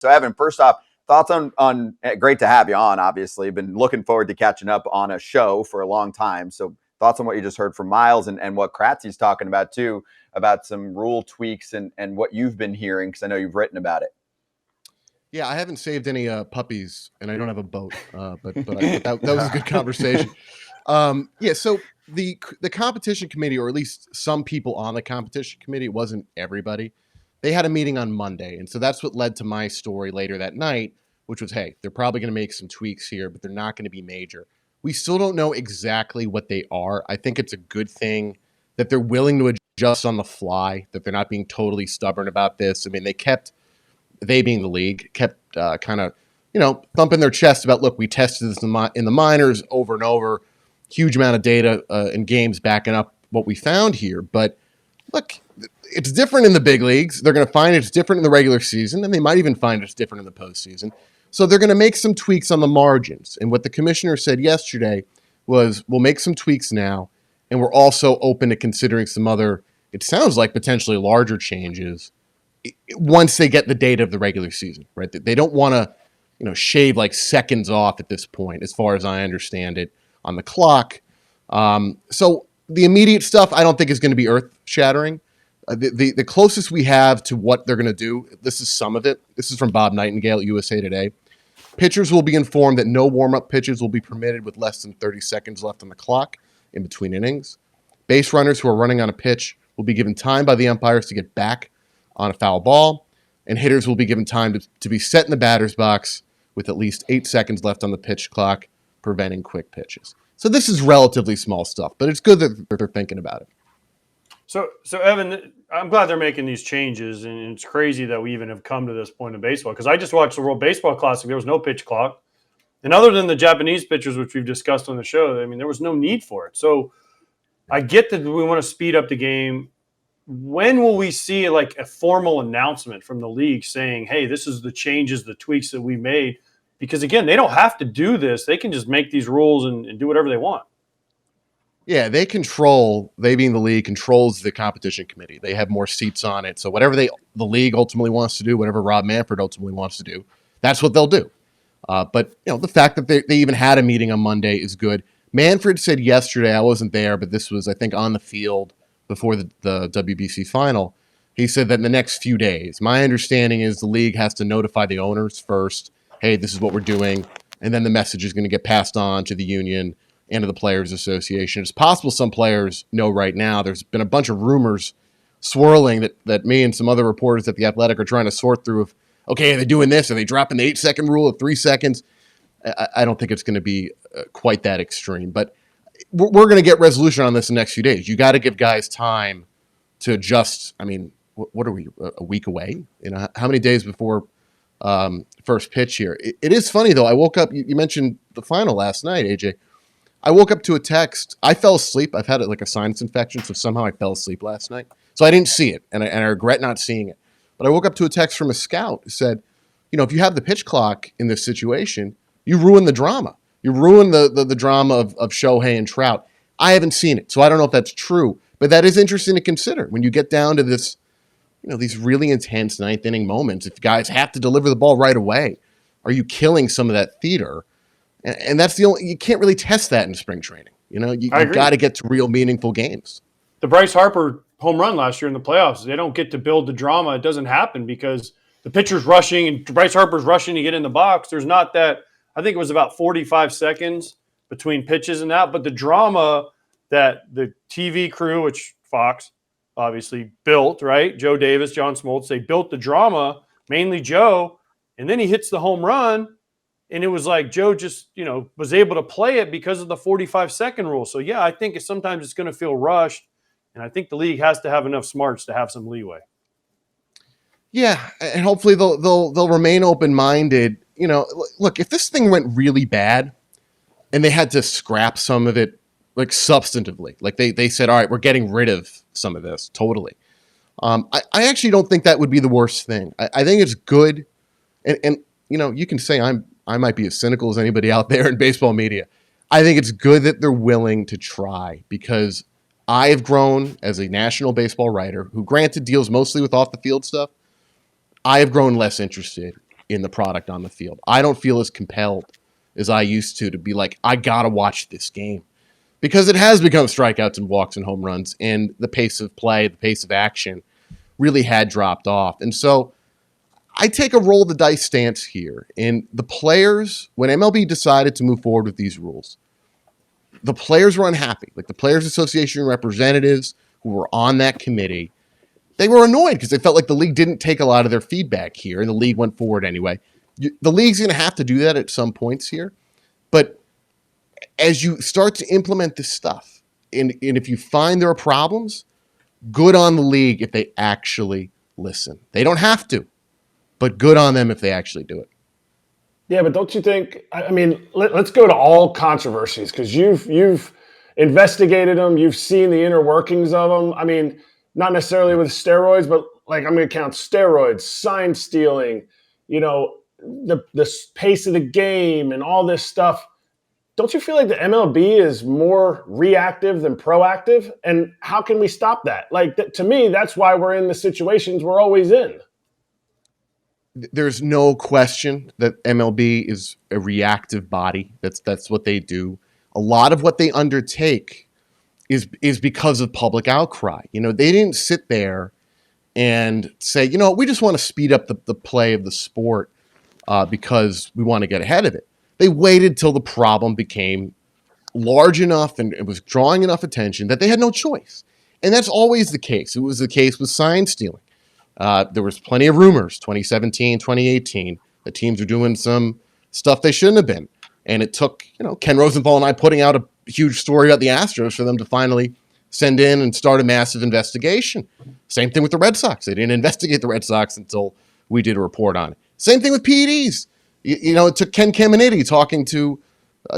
So, Evan, first off, thoughts on great to have you on, obviously. Been looking forward to catching up on a show for a long time. So, thoughts on what you just heard from Miles and what Kratzy's talking about, too, about some rule tweaks and what you've been hearing, because I know you've written about it. Yeah, I haven't saved any puppies, and I don't have a boat, but that was a good conversation. So the competition committee, or at least some people on the competition committee, it wasn't everybody. They had a meeting on Monday, and so that's what led to my story later that night, which was, hey, they're probably going to make some tweaks here, but they're not going to be major. We still don't know exactly what they are. I think it's a good thing that they're willing to adjust on the fly, that they're not being totally stubborn about this. I mean, they being the league, kept kind of, thumping their chest about, look, we tested this in the minors over and over, huge amount of data and games backing up what we found here. But look, it's different in the big leagues. They're going to find it's different in the regular season, and they might even find it's different in the postseason. So they're going to make some tweaks on the margins. And what the commissioner said yesterday was, we'll make some tweaks now, and we're also open to considering some other, it sounds like potentially larger changes once they get the data of the regular season, right? They don't want to, shave like seconds off at this point, as far as I understand it, on the clock. So the immediate stuff I don't think is going to be earth-shattering. The closest we have to what they're going to do, this is some of it. This is from Bob Nightingale at USA Today. Pitchers will be informed that no warm-up pitches will be permitted with less than 30 seconds left on the clock in between innings. Base runners who are running on a pitch will be given time by the umpires to get back on a foul ball, and hitters will be given time to be set in the batter's box with at least 8 seconds left on the pitch clock, preventing quick pitches. So this is relatively small stuff, but it's good that they're thinking about it. So Evan, I'm glad they're making these changes, and it's crazy that we even have come to this point in baseball, because I just watched the World Baseball Classic. There was no pitch clock. And other than the Japanese pitchers, which we've discussed on the show, I mean, there was no need for it. So I get that we want to speed up the game. When will we see like a formal announcement from the league saying, hey, this is the changes, the tweaks that we made? Because, again, they don't have to do this. They can just make these rules and do whatever they want. Yeah, they being the league, controls the competition committee. They have more seats on it. So whatever the league ultimately wants to do, whatever Rob Manfred ultimately wants to do, that's what they'll do. But the fact that they even had a meeting on Monday is good. Manfred said yesterday, I wasn't there, but this was, I think, on the field before the WBC final. He said that in the next few days, my understanding is the league has to notify the owners first, hey, this is what we're doing, and then the message is going to get passed on to the union and to the Players Association. It's possible some players know right now. There's been a bunch of rumors swirling that me and some other reporters at The Athletic are trying to sort through of, okay, are they doing this? Are they dropping the 8-second rule of 3 seconds? I don't think it's going to be quite that extreme, but we're going to get resolution on this in the next few days. You got to give guys time to adjust. I mean, what are we, a week away? How many days before first pitch here? It is funny, though. I woke up, you mentioned the final last night, AJ. I woke up to a text. I fell asleep. I've had like a sinus infection, so somehow I fell asleep last night. So I didn't see it, and I regret not seeing it. But I woke up to a text from a scout who said, if you have the pitch clock in this situation, you ruin the drama. You ruin the drama of Shohei and Trout. I haven't seen it, so I don't know if that's true. But that is interesting to consider when you get down to this, these really intense ninth inning moments. If guys have to deliver the ball right away, are you killing some of that theater? And that's you can't really test that in spring training. You got to get to real meaningful games. The Bryce Harper home run last year in the playoffs, they don't get to build the drama. It doesn't happen because the pitcher's rushing and Bryce Harper's rushing to get in the box. There's not that. I think it was about 45 seconds between pitches and that. But the drama that the TV crew, which Fox obviously built, right? Joe Davis, John Smoltz, they built the drama, mainly Joe. And then he hits the home run. And it was like Joe just, was able to play it because of the 45-second rule. So, yeah, I think sometimes it's going to feel rushed. And I think the league has to have enough smarts to have some leeway. Yeah, and hopefully they'll remain open-minded. Look, if this thing went really bad and they had to scrap some of it, like substantively, like they said, all right, we're getting rid of some of this totally. I actually don't think that would be the worst thing. I think it's good. And you can say I might be as cynical as anybody out there in baseball media. I think it's good that they're willing to try, because I have grown as a national baseball writer who, granted, deals mostly with off-the-field stuff. I have grown less interested in the product on the field. I don't feel as compelled as I used to be like, I got to watch this game. Because it has become strikeouts and walks and home runs, and the pace of play, the pace of action really had dropped off. And so I take a roll of the dice stance here. And the players, when MLB decided to move forward with these rules, the players were unhappy. Like the Players Association representatives who were on that committee, they were annoyed because they felt like the league didn't take a lot of their feedback here, and the league went forward anyway. The league's going to have to do that at some points here. But as you start to implement this stuff, and if you find there are problems, good on the league if they actually listen. They don't have to, but good on them if they actually do it. Yeah, but don't you think? I mean, let's go to all controversies because you've investigated them. You've seen the inner workings of them. I mean, not necessarily with steroids, but like I'm going to count steroids, sign stealing, the pace of the game, and all this stuff. Don't you feel like the MLB is more reactive than proactive? And how can we stop that? Like, to me, that's why we're in the situations we're always in. There's no question that MLB is a reactive body. That's what they do. A lot of what they undertake is because of public outcry. They didn't sit there and say, we just want to speed up the play of the sport because we want to get ahead of it. They waited till the problem became large enough and it was drawing enough attention that they had no choice. And that's always the case. It was the case with sign stealing. There was plenty of rumors, 2017, 2018, that teams were doing some stuff they shouldn't have been. And it took, Ken Rosenthal and I putting out a huge story about the Astros for them to finally send in and start a massive investigation. Same thing with the Red Sox. They didn't investigate the Red Sox until we did a report on it. Same thing with PEDs. It took Ken Caminiti talking to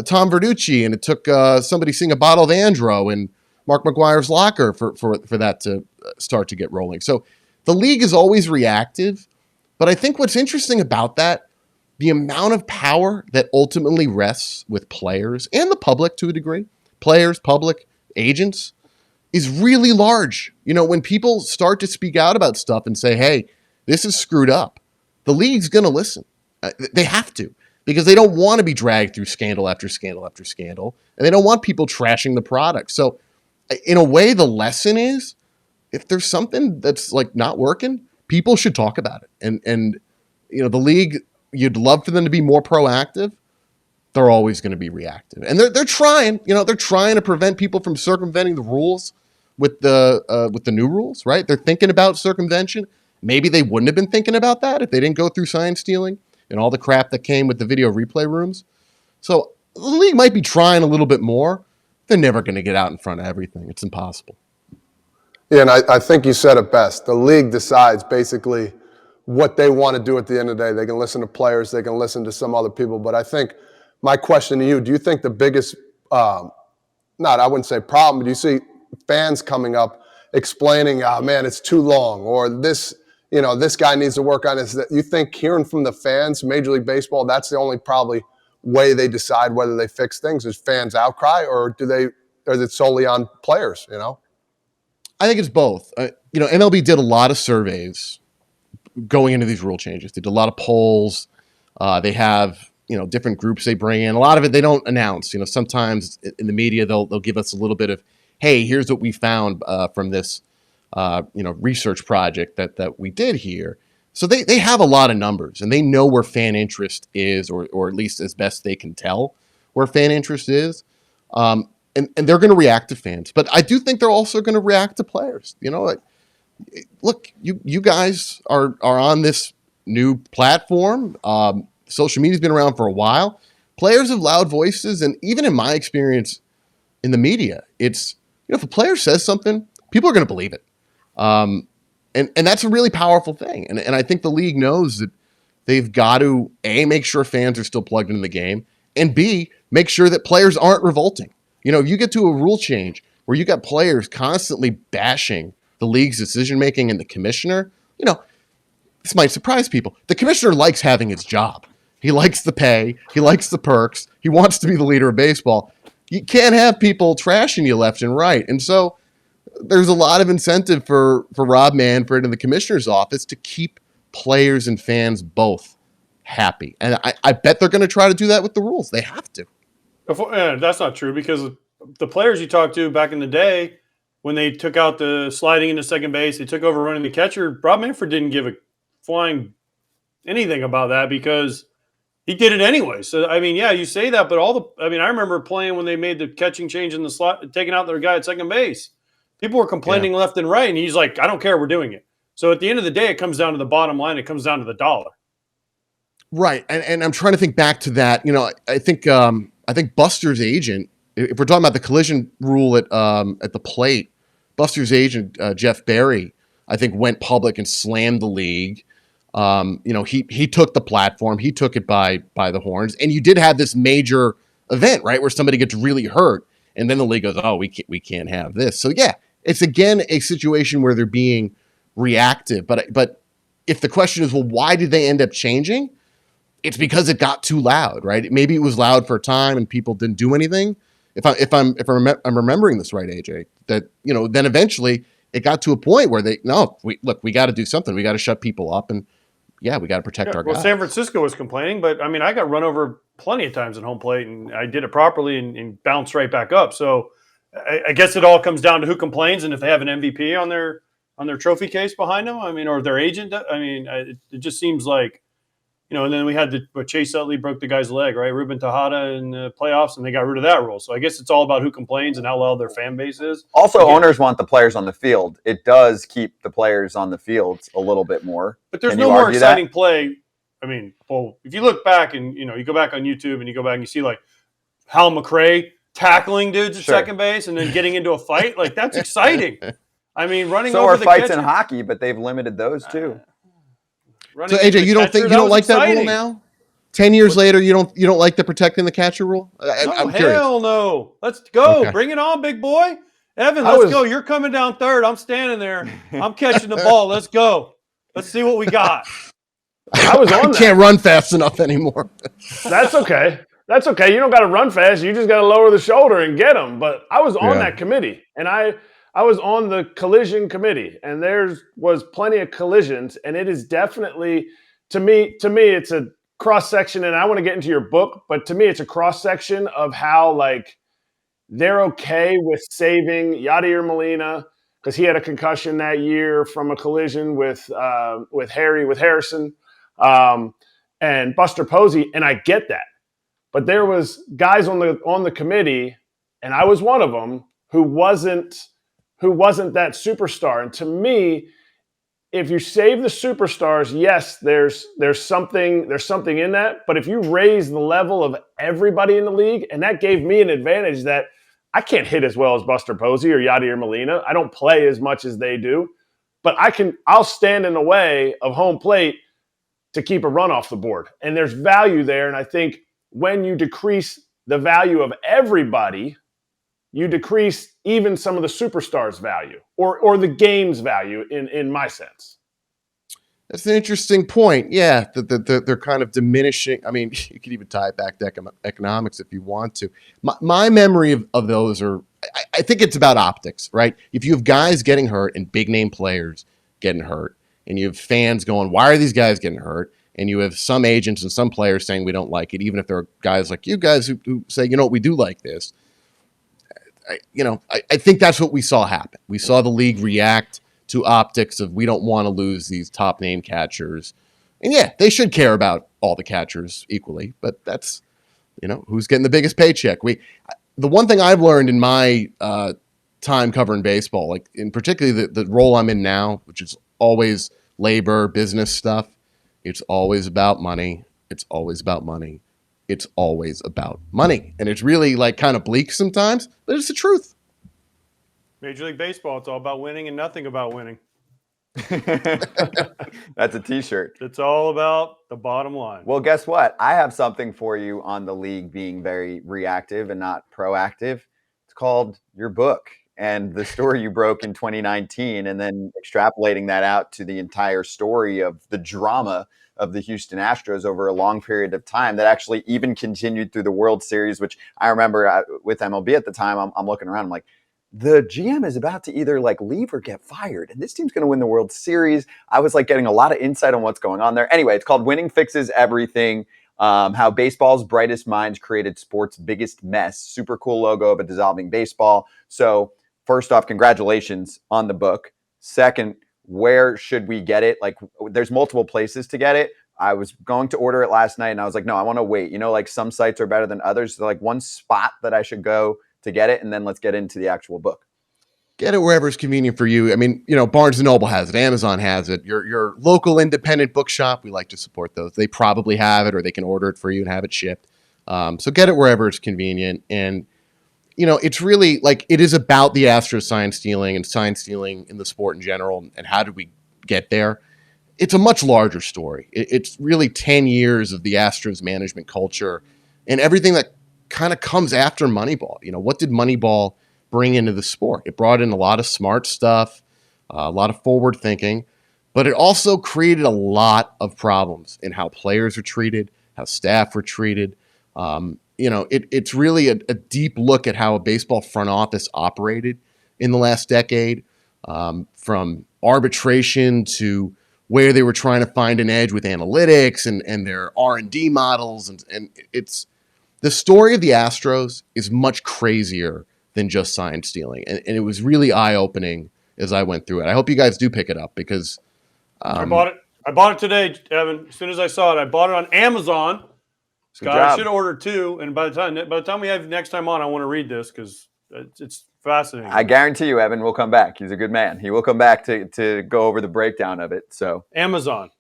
Tom Verducci, and it took somebody seeing a bottle of Andro in Mark McGuire's locker for that to start to get rolling. So the league is always reactive, but I think what's interesting about that, the amount of power that ultimately rests with players and the public to a degree, players, public, agents, is really large. When people start to speak out about stuff and say, hey, this is screwed up, the league's going to listen. They have to, because they don't want to be dragged through scandal after scandal after scandal, and they don't want people trashing the product. So in a way, the lesson is, if there's something that's like not working, people should talk about it. And the league, you'd love for them to be more proactive. They're always going to be reactive. And they're trying, they're trying to prevent people from circumventing the rules with the new rules, right? They're thinking about circumvention. Maybe they wouldn't have been thinking about that if they didn't go through sign stealing and all the crap that came with the video replay rooms. So the league might be trying a little bit more. They're never going to get out in front of everything. It's impossible. Yeah, and I think you said it best. The league decides basically what they want to do at the end of the day. They can listen to players. They can listen to some other people. But I think my question to you, do you think the biggest, I wouldn't say problem, but do you see fans coming up explaining, oh, man, it's too long, or this guy needs to work on this? You think hearing from the fans, Major League Baseball, that's the only probably way they decide whether they fix things, is fans outcry, or is it solely on players, I think it's both. MLB did a lot of surveys going into these rule changes. They did a lot of polls. They have, different groups they bring in. A lot of it they don't announce. Sometimes in the media they'll give us a little bit of, hey, here's what we found from this research project that we did here. So they have a lot of numbers, and they know where fan interest is, or at least as best they can tell where fan interest is. And they're going to react to fans. But I do think they're also going to react to players. Look, you guys are on this new platform. Social media's been around for a while. Players have loud voices, and even in my experience in the media, it's, if a player says something, people are going to believe it. And that's a really powerful thing. And I think the league knows that they've got to, A, make sure fans are still plugged into the game, and B, make sure that players aren't revolting. If you get to a rule change where you got players constantly bashing the league's decision-making and the commissioner, this might surprise people. The commissioner likes having his job. He likes the pay. He likes the perks. He wants to be the leader of baseball. You can't have people trashing you left and right. And so there's a lot of incentive for Rob Manfred and the commissioner's office to keep players and fans both happy. And I bet they're going to try to do that with the rules. They have to. That's not true, because the players you talked to back in the day, when they took out the sliding into second base, they took over running the catcher. Rob Manfred didn't give a flying anything about that because he did it anyway. So, I mean, yeah, you say that, but I remember playing when they made the catching change in the slot, taking out their guy at second base. People were complaining left and right, and he's like, I don't care, we're doing it. So at the end of the day, it comes down to the bottom line. It comes down to the dollar. Right. And I'm trying to think back to that. I think Buster's agent, if we're talking about the collision rule at the plate, Buster's agent, Jeff Berry, I think went public and slammed the league. He took the platform, he took it by the horns, and you did have this major event, right, where somebody gets really hurt, and then the league goes, "Oh, we can't have this." So yeah, it's again a situation where they're being reactive. But if the question is, well, why did they end up changing? It's because it got too loud, right? Maybe it was loud for a time and people didn't do anything. If I'm remembering this right, AJ, that then eventually it got to a point where we got to do something. We got to shut people up, and we got to protect our guys. Well, San Francisco was complaining, but I mean, I got run over plenty of times at home plate, and I did it properly and bounced right back up. So I guess it all comes down to who complains, and if they have an MVP on their trophy case behind them, I mean, or their agent. I mean, it just seems like. And then we had Chase Utley broke the guy's leg, right? Ruben Tejada in the playoffs, and they got rid of that rule. So I guess it's all about who complains and how loud their fan base is. Also, owners want the players on the field. It does keep the players on the field a little bit more. But there's no more exciting play. I mean, well, if you look back and, you go back on YouTube and you go back and you see like Hal McRae tackling dudes at second base and then getting into a fight, like that's exciting. I mean, running over the catcher. So are fights in hockey, but they've limited those too. So AJ, you don't like that rule now? 10 years later, you don't like the protecting the catcher rule? I'm curious. Hell no. Let's go. Okay. Bring it on, big boy. Evan, let's go. You're coming down third. I'm standing there. I'm catching the ball. Let's go. Let's see what we got. I can't run fast enough anymore. That's okay. That's okay. You don't got to run fast. You just got to lower the shoulder and get them. But I was on that committee, and I was on the collision committee, and there was plenty of collisions, and it is definitely, to me, it's a cross-section, and I want to get into your book, but to me, it's a cross-section of how, like, they're okay with saving Yadier Molina because he had a concussion that year from a collision with Harrison, and Buster Posey, and I get that. But there was guys on the committee, and I was one of them, who wasn't that superstar. And to me, if you save the superstars, yes, there's something in that. But if you raise the level of everybody in the league, and that gave me an advantage that I can't hit as well as Buster Posey or Yadier Molina. I don't play as much as they do, but I'll stand in the way of home plate to keep a run off the board. And there's value there. And I think when you decrease the value of everybody, you decrease even some of the superstars' value or the game's value in my sense. That's an interesting point. Yeah, they're kind of diminishing. I mean, you could even tie it back to economics if you want to. My memory of those are, I think it's about optics, right? If you have guys getting hurt and big-name players getting hurt, and you have fans going, why are these guys getting hurt? And you have some agents and some players saying we don't like it, even if there are guys like you guys who say, we do like this. I think that's what we saw happen. We saw the league react to optics of we don't want to lose these top name catchers. And yeah, they should care about all the catchers equally, but that's, who's getting the biggest paycheck. The one thing I've learned in my time covering baseball, like in particularly the role I'm in now, which is always labor, business stuff, it's always about money. It's always about money. It's always about money. And it's really like kind of bleak sometimes, but it's the truth. Major League Baseball, it's all about winning and nothing about winning. That's a t-shirt. It's all about the bottom line. Well, guess what? I have something for you on the league being very reactive and not proactive. It's called your book and the story you broke in 2019, and then extrapolating that out to the entire story of the drama of the Houston Astros over a long period of time that actually even continued through the World Series, which I remember with MLB at the time, I'm looking around, I'm like, the GM is about to either like leave or get fired, and this team's going to win the World Series. I was like getting a lot of insight on what's going on there. Anyway, it's called Winning Fixes Everything. How baseball's brightest minds created sports' biggest mess. Super cool logo of a dissolving baseball. So first off, congratulations on the book. Second, where should we get it? Like, there's multiple places to get it. I was going to order it last night, and I was like, no, I want to wait. You know, like some sites are better than others. So like one spot that I should go to get it, and then let's get into the actual book. Get it wherever it's convenient for you. I mean, you know, Barnes & Noble has it. Amazon has it. Your local independent bookshop, we like to support those. They probably have it, or they can order it for you and have it shipped. So get it wherever it's convenient. And, you know, it's really like it is about the Astros sign stealing and sign stealing in the sport in general. And how did we get there? It's a much larger story. It's really 10 years of the Astros management culture and everything that kind of comes after Moneyball. You know, what did Moneyball bring into the sport? It brought in a lot of smart stuff, a lot of forward thinking, but it also created a lot of problems in how players are treated, how staff were treated. You know, it's really a deep look at how a baseball front office operated in the last decade, from arbitration to where they were trying to find an edge with analytics and their R&D models. And it's the story of the Astros is much crazier than just sign stealing. And it was really eye-opening as I went through it. I hope you guys do pick it up because I bought it. I bought it today, Evan. As soon as I saw it, I bought it on Amazon. Scott, I should have ordered two. And by the time we have next time on, I want to read this because it's fascinating. I guarantee you, Evan will come back. He's a good man. He will come back to go over the breakdown of it. So Amazon.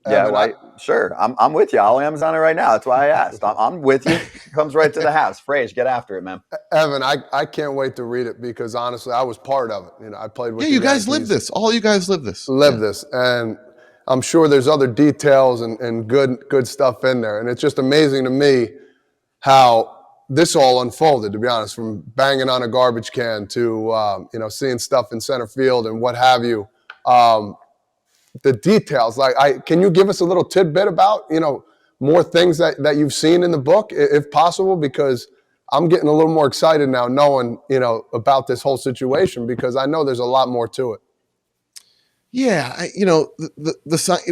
Yeah, Evan, sure. I'm with you. I'll Amazon it right now. That's why I asked. I'm with you. It comes right to the house. Frage, get after it, man. Evan, I can't wait to read it because honestly, I was part of it. You know, I played with. Yeah, you guys live this. All you guys live this. Live this, and I'm sure there's other details and good stuff in there. And it's just amazing to me how this all unfolded. To be honest, from banging on a garbage can to you know, seeing stuff in center field and what have you. The details, like, can you give us a little tidbit about, you know, more things that you've seen in the book, if possible? Because I'm getting a little more excited now knowing, you know, about this whole situation because I know there's a lot more to it. Yeah, you know,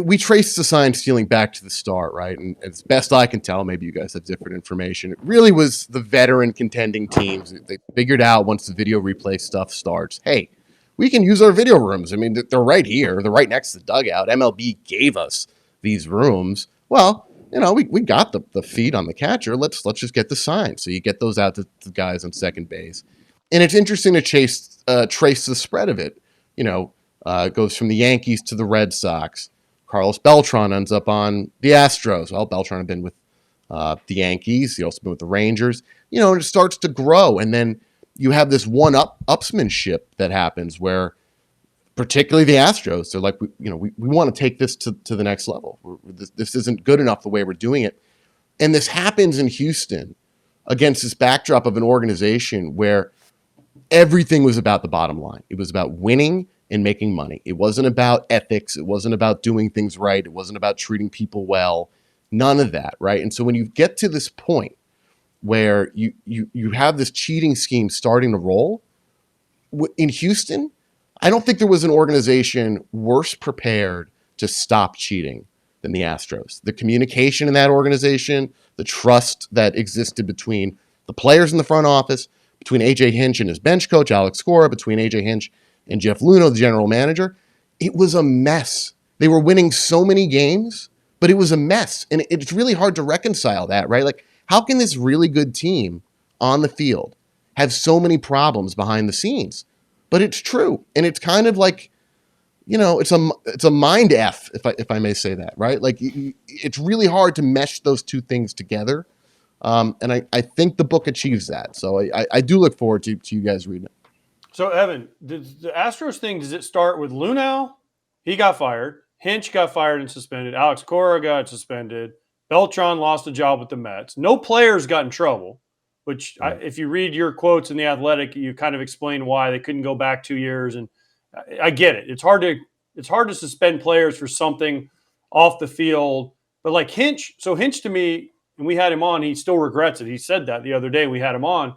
we traced the sign stealing back to the start, right? And as best I can tell, maybe you guys have different information. It really was the veteran contending teams. They figured out once the video replay stuff starts, hey, we can use our video rooms. I mean, they're right here. They're right next to the dugout. MLB gave us these rooms. Well, you know, we got the feed on the catcher. Let's just get the signs. So you get those out to the guys on second base. And it's interesting to trace the spread of it. You know, it goes from the Yankees to the Red Sox. Carlos Beltran ends up on the Astros. Well, Beltran had been with the Yankees. He also been with the Rangers. You know, and it starts to grow. And then you have this upsmanship that happens where particularly the Astros, they're like, we want to take this to the next level. This isn't good enough the way we're doing it. And this happens in Houston against this backdrop of an organization where everything was about the bottom line. It was about winning and making money. It wasn't about ethics. It wasn't about doing things right. It wasn't about treating people well. None of that, right? And so when you get to this point where you have this cheating scheme starting to roll in Houston, I don't think there was an organization worse prepared to stop cheating than the Astros. The communication in that organization, the trust that existed between the players in the front office, between A.J. Hinch and his bench coach, Alex Cora, between A.J. Hinch and Jeff Luhnow, the general manager, it was a mess. They were winning so many games, but it was a mess. And it's really hard to reconcile that, right? Like, how can this really good team on the field have so many problems behind the scenes? But it's true. And it's kind of like, you know, it's a mind F, if I may say that, right? Like, it's really hard to mesh those two things together. And I think the book achieves that. So I do look forward to you guys reading it. So, Evan, the Astros thing, does it start with Luhnow? He got fired. Hinch got fired and suspended. Alex Cora got suspended. Beltran lost a job with the Mets. No players got in trouble, which if you read your quotes in The Athletic, you kind of explain why they couldn't go back 2 years. And I get it. It's hard to suspend players for something off the field. But like Hinch, so Hinch to me, and we had him on, he still regrets it. He said that the other day we had him on.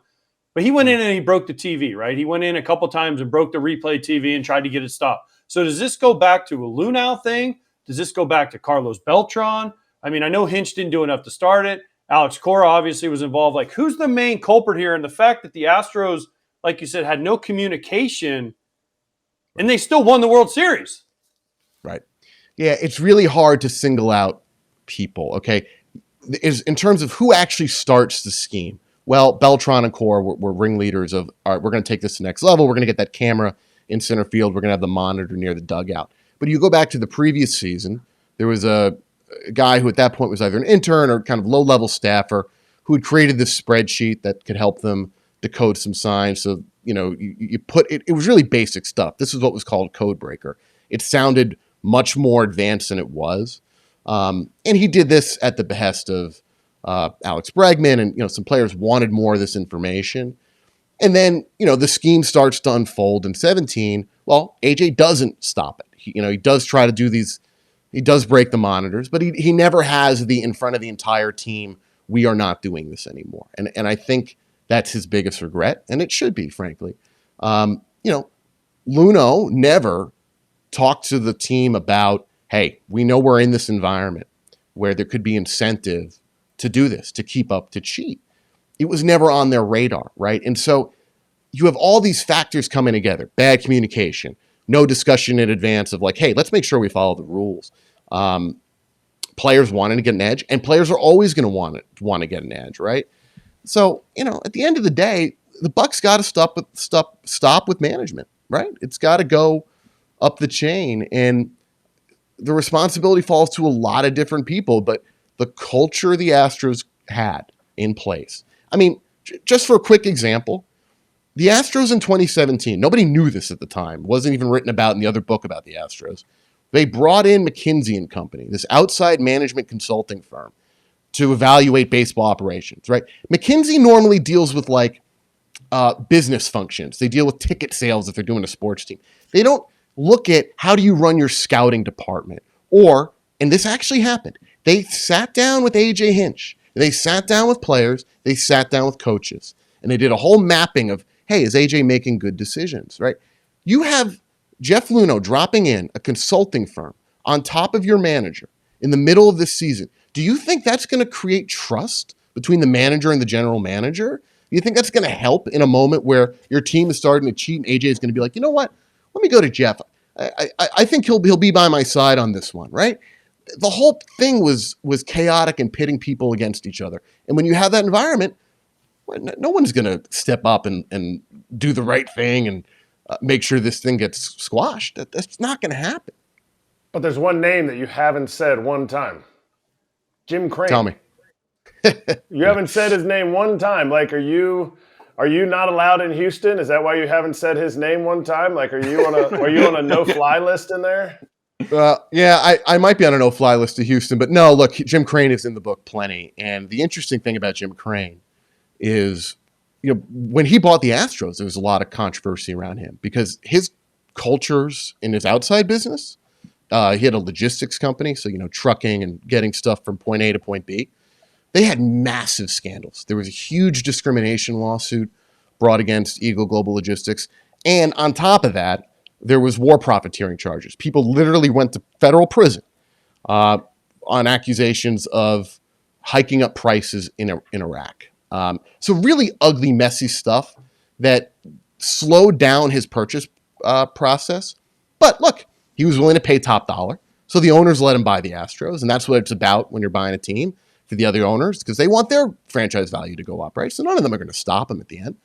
But he went in and he broke the TV, right? He went in a couple times and broke the replay TV and tried to get it stopped. So does this go back to a Lunau thing? Does this go back to Carlos Beltran? I mean, I know Hinch didn't do enough to start it. Alex Cora obviously was involved. Like, who's the main culprit here? And the fact that the Astros, like you said, had no communication and they still won the World Series. Right. Yeah, it's really hard to single out people, okay? In terms of who actually starts the scheme. Well, Beltran and Cora were ringleaders of, all right, we're going to take this to the next level. We're going to get that camera in center field. We're going to have the monitor near the dugout. But you go back to the previous season, there was a guy who at that point was either an intern or kind of low-level staffer who had created this spreadsheet that could help them decode some signs. So, you put it, it was really basic stuff. This is what was called Code Breaker. It sounded much more advanced than it was. And he did this at the behest of Alex Bregman, and some players wanted more of this information. And then the scheme starts to unfold in 17. Well, AJ doesn't stop it. He does try to do these. He does break the monitors, but he never has the in front of the entire team. We are not doing this anymore, and I think that's his biggest regret, and it should be, frankly. Luno never talked to the team about, hey, we know we're in this environment where there could be incentive to do this, to keep up, to cheat. It was never on their radar, right? And so you have all these factors coming together: bad communication, no discussion in advance of like, hey, let's make sure we follow the rules. Players wanting to get an edge, and players are always going to want to get an edge, right? So, at the end of the day, the Bucks got to stop with management, right? It's got to go up the chain, and the responsibility falls to a lot of different people, but the culture the Astros had in place. I mean, just for a quick example, the Astros in 2017, nobody knew this at the time, wasn't even written about in the other book about the Astros. They brought in McKinsey & Company, this outside management consulting firm, to evaluate baseball operations, right? McKinsey normally deals with business functions. They deal with ticket sales if they're doing a sports team. They don't look at how do you run your scouting department. And this actually happened, they sat down with AJ Hinch. They sat down with players. They sat down with coaches. And they did a whole mapping of, hey, is AJ making good decisions, right? You have Jeff Luhnow dropping in a consulting firm on top of your manager in the middle of this season. Do you think that's going to create trust between the manager and the general manager? Do you think that's going to help in a moment where your team is starting to cheat and AJ is going to be like, you know what? Let me go to Jeff. I think he'll be by my side on this one, right? The whole thing was chaotic and pitting people against each other. And when you have that environment, no one's going to step up and do the right thing and make sure this thing gets squashed. That's not going to happen. But there's one name that you haven't said one time. Jim Crane. Tell me. You haven't said his name one time. Like, are you not allowed in Houston? Is that why you haven't said his name one time? Like, are you on a no-fly list in there? Yeah, I might be on a no-fly list to Houston, but no, look, Jim Crane is in the book plenty. And the interesting thing about Jim Crane is, when he bought the Astros, there was a lot of controversy around him because his cultures in his outside business, he had a logistics company, so, trucking and getting stuff from point A to point B. They had massive scandals. There was a huge discrimination lawsuit brought against Eagle Global Logistics. And on top of that, there was war profiteering charges. People literally went to federal prison on accusations of hiking up prices in Iraq. So really ugly, messy stuff that slowed down his purchase process. But look, he was willing to pay top dollar. So the owners let him buy the Astros. And that's what it's about when you're buying a team for the other owners, because they want their franchise value to go up, right? So none of them are going to stop him at the end.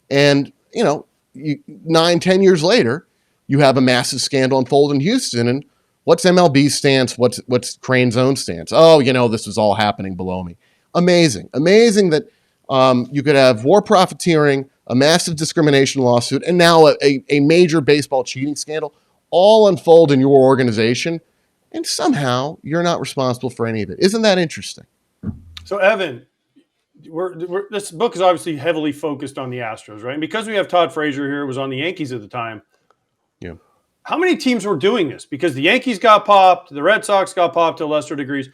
And, 9-10 years later, you have a massive scandal unfold in Houston. And what's MLB's stance? What's Crane's own stance? Oh, this was all happening below me. Amazing that you could have war profiteering, a massive discrimination lawsuit, and now a major baseball cheating scandal all unfold in your organization. And somehow you're not responsible for any of it. Isn't that interesting? So, Evan, this book is obviously heavily focused on the Astros, right? And because we have Todd Frazier here, who was on the Yankees at the time. Yeah. how many teams were doing this? Because the Yankees got popped, the Red Sox got popped to lesser degrees.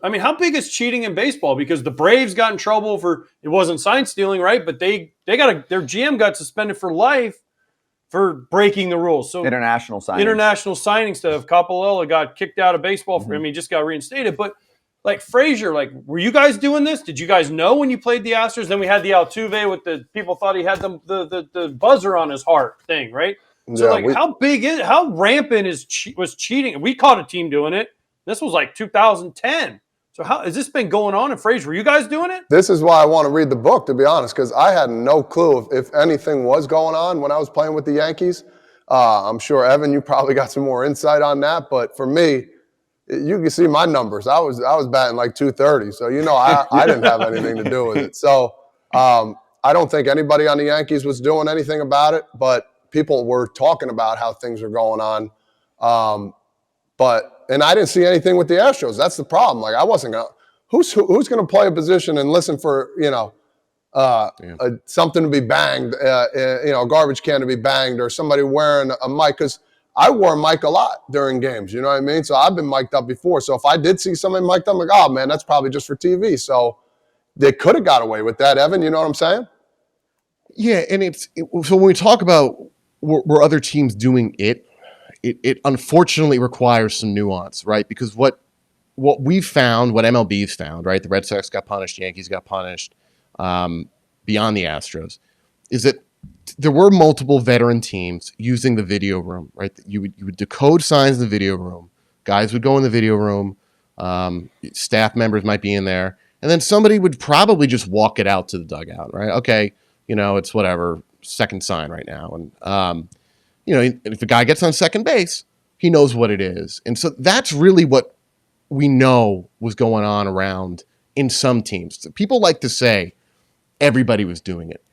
How big is cheating in baseball? Because the Braves got in trouble for, it wasn't sign stealing, right? But their GM got suspended for life for breaking the rules. So International signing stuff. Capalella got kicked out of baseball. Just got reinstated. But like Frazier, like, were you guys doing this? Did you guys know when you played the Astros? Then we had the Altuve with the people thought he had the buzzer on his heart thing, right? So how rampant was cheating? We caught a team doing it. This was like 2010. So how has this been going on in Frazier? Were you guys doing it? This is why I want to read the book, to be honest, because I had no clue if anything was going on when I was playing with the Yankees. I'm sure, Evan, you probably got some more insight on that. But for me, you can see my numbers. I was batting like 230, so I didn't have anything to do with it. So I don't think anybody on the Yankees was doing anything about it, but people were talking about how things were going on. And I didn't see anything with the Astros. That's the problem. Like, I wasn't gonna. Who's gonna play a position and listen for something to be banged, a garbage can to be banged, or somebody wearing a mic? Because I wore a mic a lot during games. You know what I mean? So I've been mic'd up before. So if I did see somebody mic'd up, I'm like, oh man, that's probably just for TV. So they could have got away with that, Evan. You know what I'm saying? Yeah, and so when we talk about were other teams doing it unfortunately requires some nuance, right? Because what we've found, what MLB's found, right? The Red Sox got punished, Yankees got punished, beyond the Astros, is that there were multiple veteran teams using the video room, right? You would decode signs in the video room. Guys would go in the video room. Staff members might be in there. And then somebody would probably just walk it out to the dugout, right? Okay, it's whatever, second sign right now. And, if a guy gets on second base, he knows what it is. And so that's really what we know was going on around in some teams. People like to say everybody was doing it.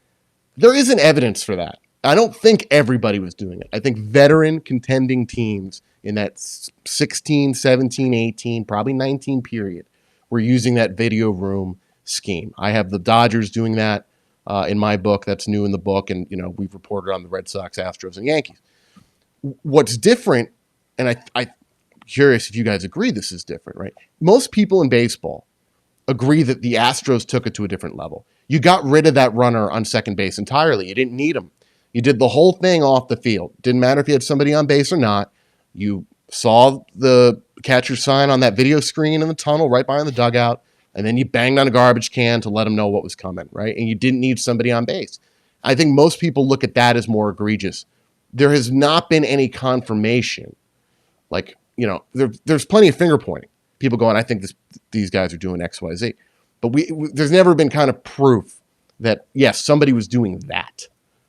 There isn't evidence for that. I don't think everybody was doing it. I think veteran contending teams in that 16, 17, 18, probably 19 period were using that video room scheme. I have the Dodgers doing that in my book. That's new in the book. And, we've reported on the Red Sox, Astros, and Yankees. What's different, and I'm curious if you guys agree this is different, right? Most people in baseball agree that the Astros took it to a different level. You got rid of that runner on second base entirely. You didn't need him. You did the whole thing off the field. Didn't matter if you had somebody on base or not. You saw the catcher sign on that video screen in the tunnel right behind the dugout, and then you banged on a garbage can to let them know what was coming, right? And you didn't need somebody on base. I think most people look at that as more egregious. There has not been any confirmation. Like, there's plenty of finger pointing. People going, I think these guys are doing X, Y, Z. But there's never been kind of proof that, yes, somebody was doing that,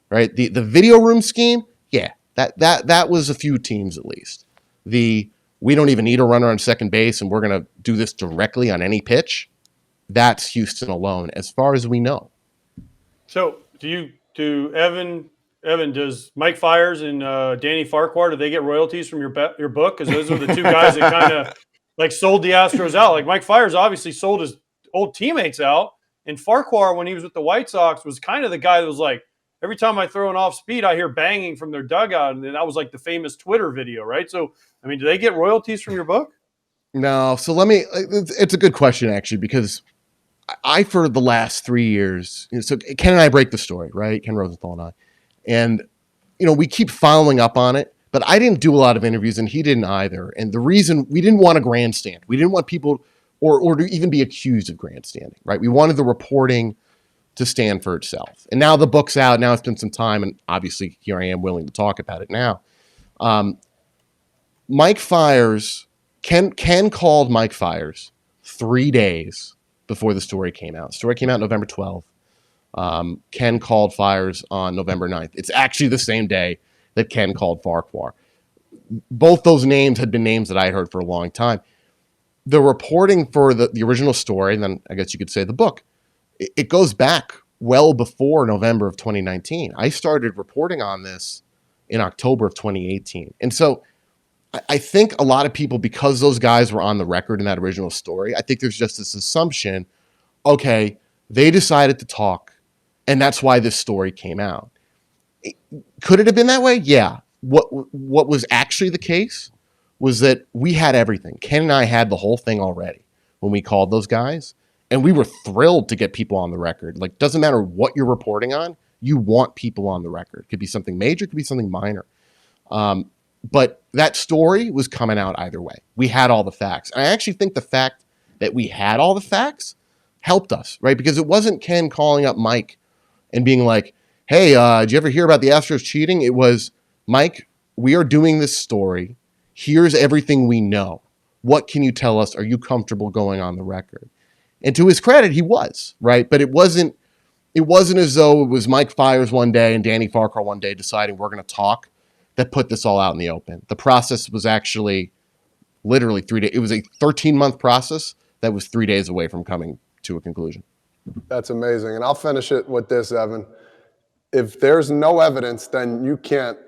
right? The video room scheme, yeah, that was a few teams at least. We don't even need a runner on second base, and we're going to do this directly on any pitch. That's Houston alone, as far as we know. So Evan, does Mike Fiers and Danny Farquhar, do they get royalties from your book? Because those are the two guys that kind of like sold the Astros out. Like Mike Fiers obviously sold his old teammates out, and Farquhar, when he was with the White Sox, was kind of the guy that was like, every time I throw an off speed, I hear banging from their dugout, and that was like the famous Twitter video, right? So, do they get royalties from your book? No. So it's a good question actually, because I for the last 3 years, so Ken and I break the story, right? Ken Rosenthal and I. And, we keep following up on it, but I didn't do a lot of interviews and he didn't either. And the reason we didn't want a grandstand, we didn't want people or to even be accused of grandstanding, right? We wanted the reporting to stand for itself. And now the book's out. Now it's been some time. And obviously here I am willing to talk about it now. Mike Fiers, Ken called Mike Fiers 3 days before the story came out. The story came out November 12th. Ken called Fiers on November 9th. It's actually the same day that Ken called Farquhar. Both those names had been names that I had heard for a long time. The reporting for the original story, and then I guess you could say the book, it goes back well before November of 2019. I started reporting on this in October of 2018. And so I think a lot of people, because those guys were on the record in that original story, I think there's just this assumption, okay, they decided to talk, and that's why this story came out. Could it have been that way? Yeah. what was actually the case was that we had everything. Ken and I had the whole thing already when we called those guys, and we were thrilled to get people on the record. Like, doesn't matter what you're reporting on, you want people on the record. It could be something major, it could be something minor. But that story was coming out either way. We had all the facts. And I actually think the fact that we had all the facts helped us, right? Because it wasn't Ken calling up Mike and being like, hey, did you ever hear about the Astros cheating? It was, Mike, we are doing this story. Here's everything we know. What can you tell us? Are you comfortable going on the record? And to his credit, he was, right? But it wasn't as though it was Mike Fiers one day and Danny Farquhar one day deciding we're going to talk that put this all out in the open. The process was actually literally 3 days. It was a 13-month process that was 3 days away from coming to a conclusion. That's amazing. And I'll finish it with this, Evan. If there's no evidence, then you can't,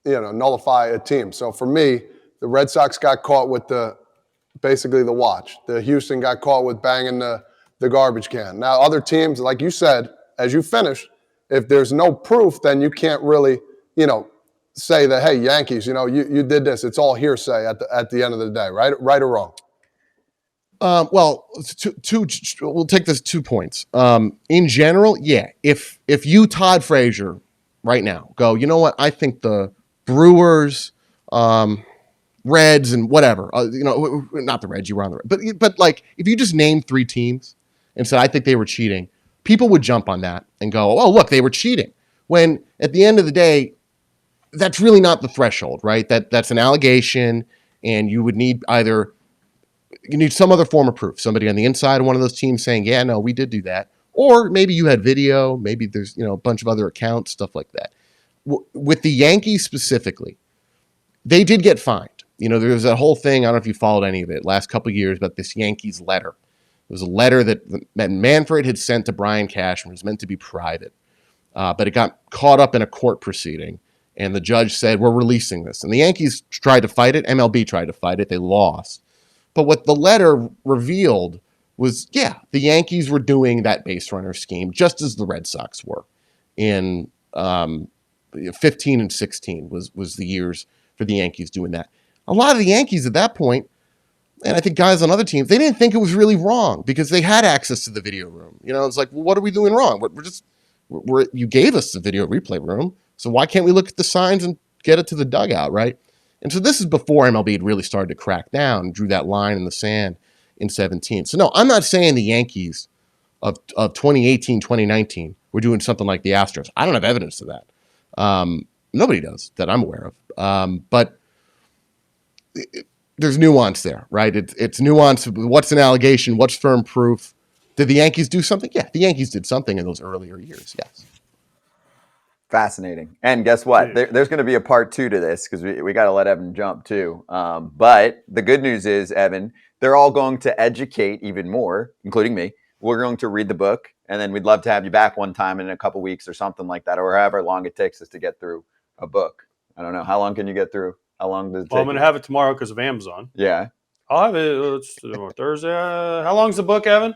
nullify a team. So for me, the Red Sox got caught with basically the watch. The Houston got caught with banging the garbage can. Now, other teams, like you said, as you finish, if there's no proof, then you can't really, say that, hey, Yankees, you did this. It's all hearsay at the end of the day, right or wrong? Well, we'll take this 2 points. In general, yeah. If you, Todd Frazier, right now, go, you know what? I think the Brewers, Reds, and whatever, not the Reds, you were on the Reds, but like if you just named 3 teams and said I think they were cheating, people would jump on that and go, oh, look, they were cheating. When at the end of the day, that's really not the threshold, right? That's an allegation, and you would need you need some other form of proof. Somebody on the inside of one of those teams saying, yeah, no, we did do that. Or maybe you had video, maybe there's, a bunch of other accounts, stuff like that. With the Yankees specifically, they did get fined. There was that whole thing, I don't know if you followed any of it, last couple of years about this Yankees letter. It was a letter that Manfred had sent to Brian Cashman. It was meant to be private. But it got caught up in a court proceeding. And the judge said, we're releasing this. And the Yankees tried to fight it. MLB tried to fight it. They lost. But what the letter revealed was, yeah, the Yankees were doing that base runner scheme just as the Red Sox were. In 15 and 16 was the years for the Yankees doing that. A lot of the Yankees at that point, and I think guys on other teams, they didn't think it was really wrong because they had access to the video room. It's like, well, what are we doing wrong? You gave us the video replay room. So why can't we look at the signs and get it to the dugout, right? And so this is before MLB had really started to crack down and drew that line in the sand in 17. So no, I'm not saying the Yankees of 2018, 2019 were doing something like the Astros. I don't have evidence of that. Nobody does that I'm aware of. But there's nuance there, right? It's nuance. What's an allegation? What's firm proof? Did the Yankees do something? Yeah, the Yankees did something in those earlier years, yes. Fascinating. And guess what? There's going to be a part 2 to this because we got to let Evan jump too. But the good news is, Evan, they're all going to educate even more, including me. We're going to read the book, and then we'd love to have you back one time in a couple weeks or something like that, or however long it takes us to get through a book. I don't know. How long can you get through? How long does it take? Well, I'm going to have it tomorrow because of Amazon. Yeah. I'll have it Thursday. How long's the book, Evan?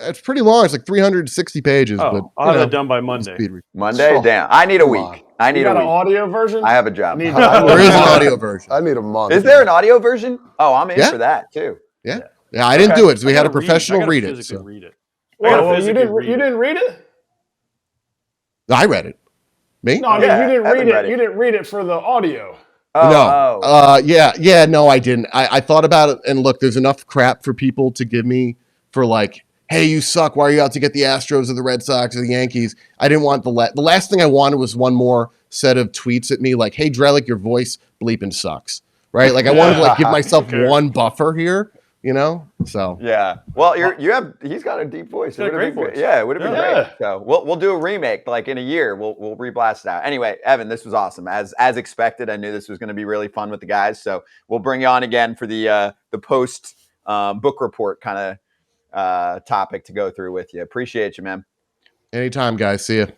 It's pretty long. It's like 360 pages. Oh, but I'll have it done by Monday. Monday? Damn. I need a week. I need you got a an week. audio version? I have a job. There is an audio version. I need a month. Is there an audio version? Oh, I'm in for that too. Yeah. I didn't do it. So we had a professional read it. So. Read it. Well, you didn't read it? I read it. Me? No, I mean, you didn't read it. it. You didn't read it for the audio. No. No, I didn't. I thought about it, and look, there's enough crap for people to give me for like, hey, you suck. Why are you out to get the Astros or the Red Sox or the Yankees? I didn't want the last thing I wanted was one more set of tweets at me like, hey, Drellich, your voice bleeping sucks, right? Like I wanted to like give myself one buffer here, So yeah. Well, he's got a deep voice. It great voice. Yeah, it would have been great. So we'll do a remake like in a year. We'll reblast it out. Anyway, Evan, this was awesome. As expected, I knew this was going to be really fun with the guys. So we'll bring you on again for the post book report kind of topic to go through with you. Appreciate you, man. Anytime, guys. See you.